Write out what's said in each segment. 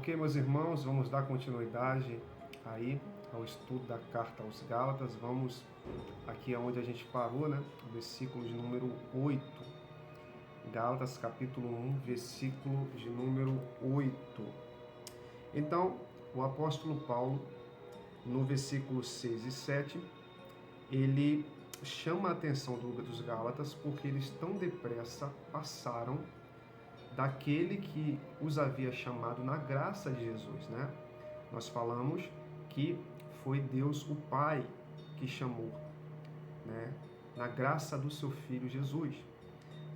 Ok, meus irmãos, vamos dar continuidade aí ao estudo da carta aos Gálatas. Vamos aqui aonde a gente parou, né? O versículo de número 8. Gálatas, capítulo 1, versículo de número 8. Então, o apóstolo Paulo, no versículo 6 e 7, ele chama a atenção dos Gálatas porque eles tão depressa passaram daquele que os havia chamado na graça de Jesus, né? Nós falamos que foi Deus o Pai que chamou, né? Na graça do seu Filho Jesus,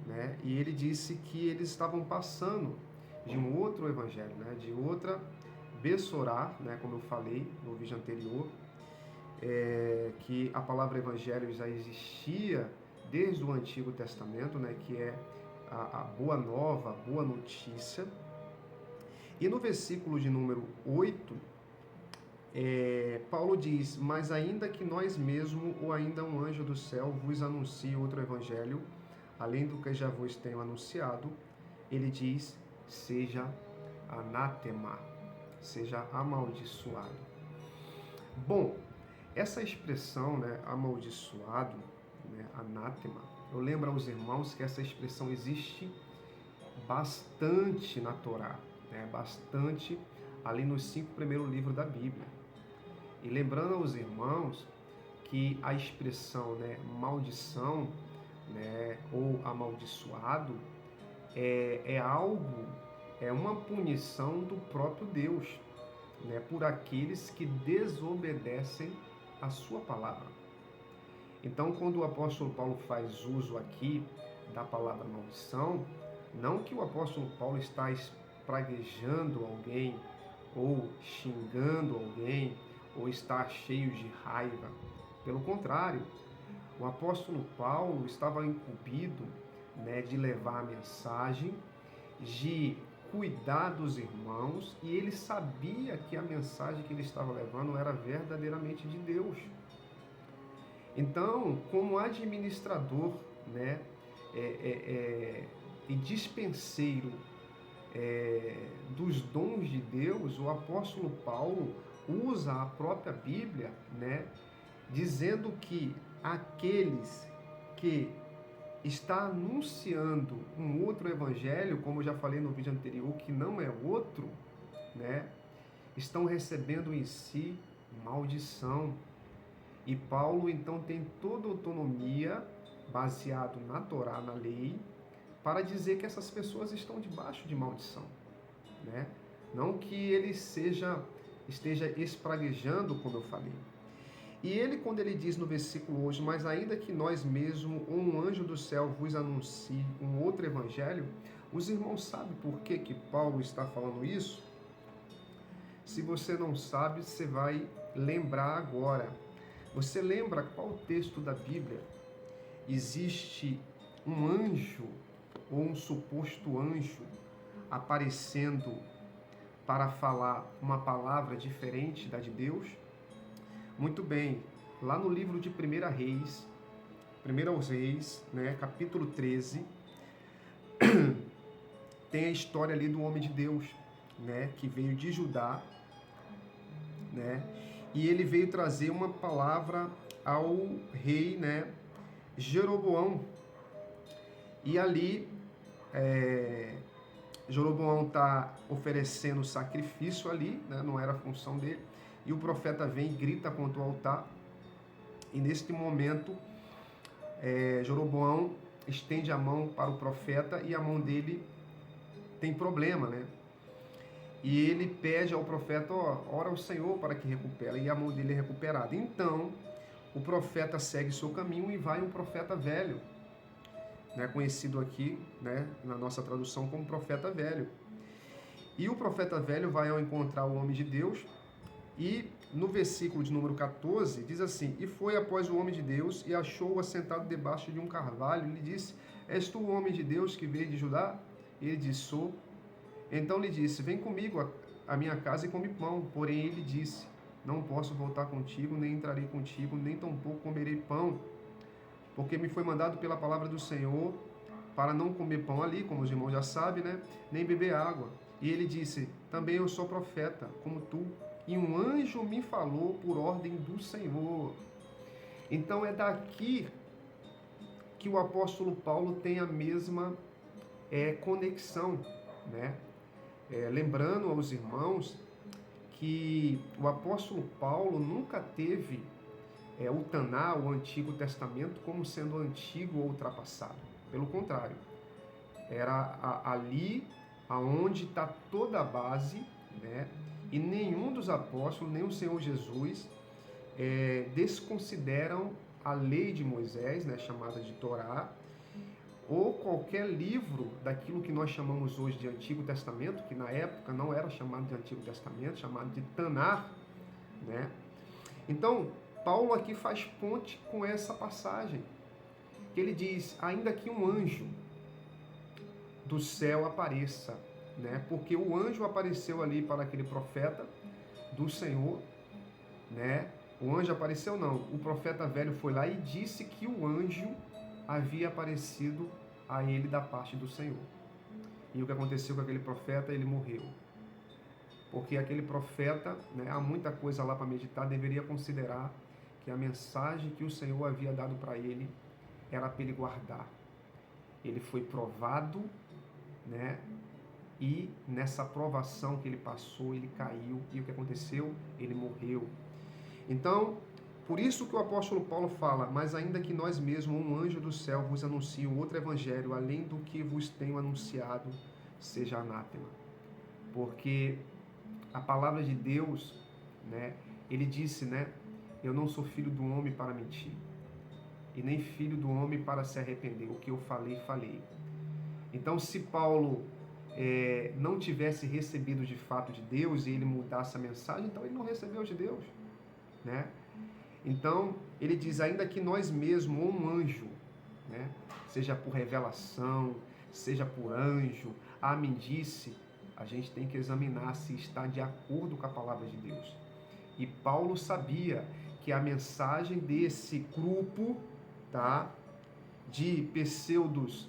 né? E ele disse que eles estavam passando de um outro evangelho, né? De outra Bessorá, né? Como eu falei no vídeo anterior, que a palavra evangelho já existia desde o Antigo Testamento, né? Que é a boa nova, a boa notícia. E no versículo de número 8, Paulo diz: mas ainda que nós mesmos, ou ainda um anjo do céu, vos anuncie outro evangelho, além do que já vos tenho anunciado, ele diz: seja anátema, seja amaldiçoado. Bom, essa expressão, né, amaldiçoado, né, anátema, eu lembro aos irmãos que essa expressão existe bastante na Torá, né, bastante ali nos 5 primeiros livros da Bíblia. E lembrando aos irmãos que a expressão, né, maldição, né, ou amaldiçoado é algo, é uma punição do próprio Deus, né, por aqueles que desobedecem a sua palavra. Então, quando o apóstolo Paulo faz uso aqui da palavra maldição, não que o apóstolo Paulo está espraguejando alguém, ou xingando alguém, ou está cheio de raiva. Pelo contrário, o apóstolo Paulo estava incumbido, né, de levar a mensagem, de cuidar dos irmãos, e ele sabia que a mensagem que ele estava levando era verdadeiramente de Deus. Então, como administrador, né, e dispenseiro dos dons de Deus, o apóstolo Paulo usa a própria Bíblia, né, dizendo que aqueles que está anunciando um outro evangelho, como eu já falei no vídeo anterior, que não é outro, né, estão recebendo em si maldição. E Paulo, então, tem toda a autonomia, baseado na Torá, na lei, para dizer que essas pessoas estão debaixo de maldição, né? Não que ele esteja espraguejando, como eu falei. E ele, quando ele diz no versículo hoje, mas ainda que nós mesmos, ou um anjo do céu, vos anuncie um outro evangelho, os irmãos sabem por que Paulo está falando isso? Se você não sabe, você vai lembrar agora. Você lembra qual texto da Bíblia existe um anjo ou um suposto anjo aparecendo para falar uma palavra diferente da de Deus? Muito bem, lá no livro de 1 Reis, né, capítulo 13, tem a história ali do homem de Deus, né, que veio de Judá, né, e ele veio trazer uma palavra ao rei, né, Jeroboão. E ali, Jeroboão está oferecendo sacrifício ali, né, não era a função dele, e o profeta vem e grita contra o altar, e neste momento, Jeroboão estende a mão para o profeta, e a mão dele tem problema, né? E ele pede ao profeta, ora ao Senhor para que recupere, e a mão dele é recuperada. Então, o profeta segue seu caminho e vai um profeta velho, né, conhecido aqui, né, na nossa tradução como profeta velho. E o profeta velho vai ao encontrar o homem de Deus, e no versículo de número 14, diz assim: e foi após o homem de Deus, e achou-o assentado debaixo de um carvalho, e lhe disse: és tu o homem de Deus que veio de Judá? E ele disse: sou. Então lhe disse: vem comigo à minha casa e come pão. Porém ele disse: não posso voltar contigo, nem entrarei contigo, nem tampouco comerei pão, porque me foi mandado pela palavra do Senhor para não comer pão ali, como os irmãos já sabem, né? Nem beber água. E ele disse: também eu sou profeta, como tu, e um anjo me falou por ordem do Senhor. Então é daqui que o apóstolo Paulo tem a mesma conexão, né? Lembrando aos irmãos que o apóstolo Paulo nunca teve o Taná, o Antigo Testamento, como sendo antigo ou ultrapassado. Pelo contrário, era ali aonde está toda a base, né? E nenhum dos apóstolos, nem o Senhor Jesus, desconsideram a lei de Moisés, né, chamada de Torá, ou qualquer livro daquilo que nós chamamos hoje de Antigo Testamento, que na época não era chamado de Antigo Testamento, chamado de Taná, né? Então, Paulo aqui faz ponte com essa passagem, que ele diz: ainda que um anjo do céu apareça, né? Porque o anjo apareceu ali para aquele profeta do Senhor, né? O anjo apareceu não, o profeta velho foi lá e disse que o anjo havia aparecido a ele da parte do Senhor. E o que aconteceu com aquele profeta? Ele morreu. Porque aquele profeta, né, há muita coisa lá para meditar, deveria considerar que a mensagem que o Senhor havia dado para ele era para ele guardar. Ele foi provado, né? E nessa provação que ele passou, ele caiu. E o que aconteceu? Ele morreu. Então, por isso que o apóstolo Paulo fala: mas ainda que nós mesmos, um anjo do céu, vos anuncie outro evangelho, além do que vos tenho anunciado, seja anátema. Porque a palavra de Deus, né, ele disse, né, eu não sou filho do homem para mentir, e nem filho do homem para se arrepender. O que eu falei, falei. Então, se Paulo não tivesse recebido de fato de Deus, e ele mudasse a mensagem, então ele não recebeu de Deus, né? Então, ele diz: ainda que nós mesmos, ou um anjo, né, seja por revelação, seja por anjo, me disse, a gente tem que examinar se está de acordo com a palavra de Deus. E Paulo sabia que a mensagem desse grupo, tá, de pseudos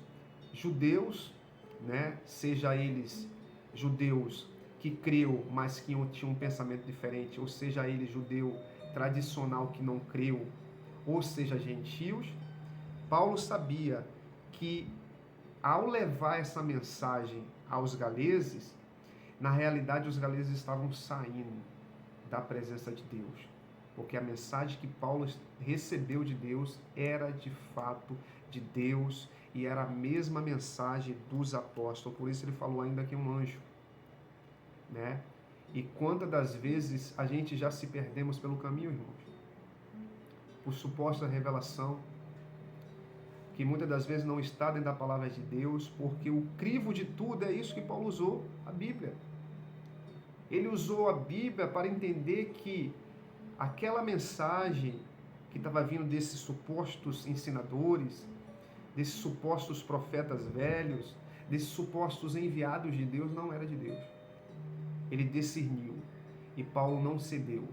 judeus, né, seja eles judeus que creu, mas que tinham um pensamento diferente, ou seja ele judeu tradicional que não creu, ou seja gentios, Paulo sabia que ao levar essa mensagem aos galeses, na realidade os galeses estavam saindo da presença de Deus, porque a mensagem que Paulo recebeu de Deus era de fato de Deus e era a mesma mensagem dos apóstolos. Por isso ele falou: ainda que um anjo, né? E quantas das vezes a gente já se perdemos pelo caminho, irmãos, por suposta revelação, que muitas das vezes não está dentro da palavra de Deus, porque o crivo de tudo é isso que Paulo usou, a Bíblia. Ele usou a Bíblia para entender que aquela mensagem que estava vindo desses supostos ensinadores, desses supostos profetas velhos, desses supostos enviados de Deus, não era de Deus. Ele discerniu e Paulo não cedeu,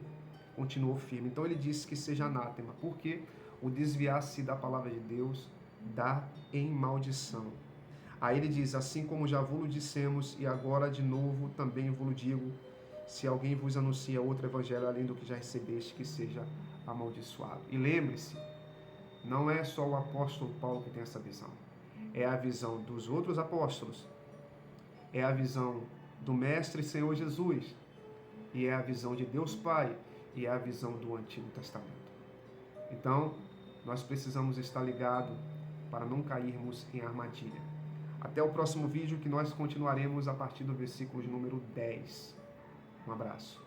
continuou firme. Então ele disse que seja anátema, porque o desviar-se da palavra de Deus dá em maldição. Aí ele diz: assim como já vos dissemos, e agora de novo também vos digo, se alguém vos anuncia outro evangelho além do que já recebeste, que seja amaldiçoado. E lembre-se, não é só o apóstolo Paulo que tem essa visão. É a visão dos outros apóstolos, é a visão do Mestre Senhor Jesus, e é a visão de Deus Pai, e é a visão do Antigo Testamento. Então, nós precisamos estar ligados para não cairmos em armadilha. Até o próximo vídeo, que nós continuaremos a partir do versículo de número 10. Um abraço.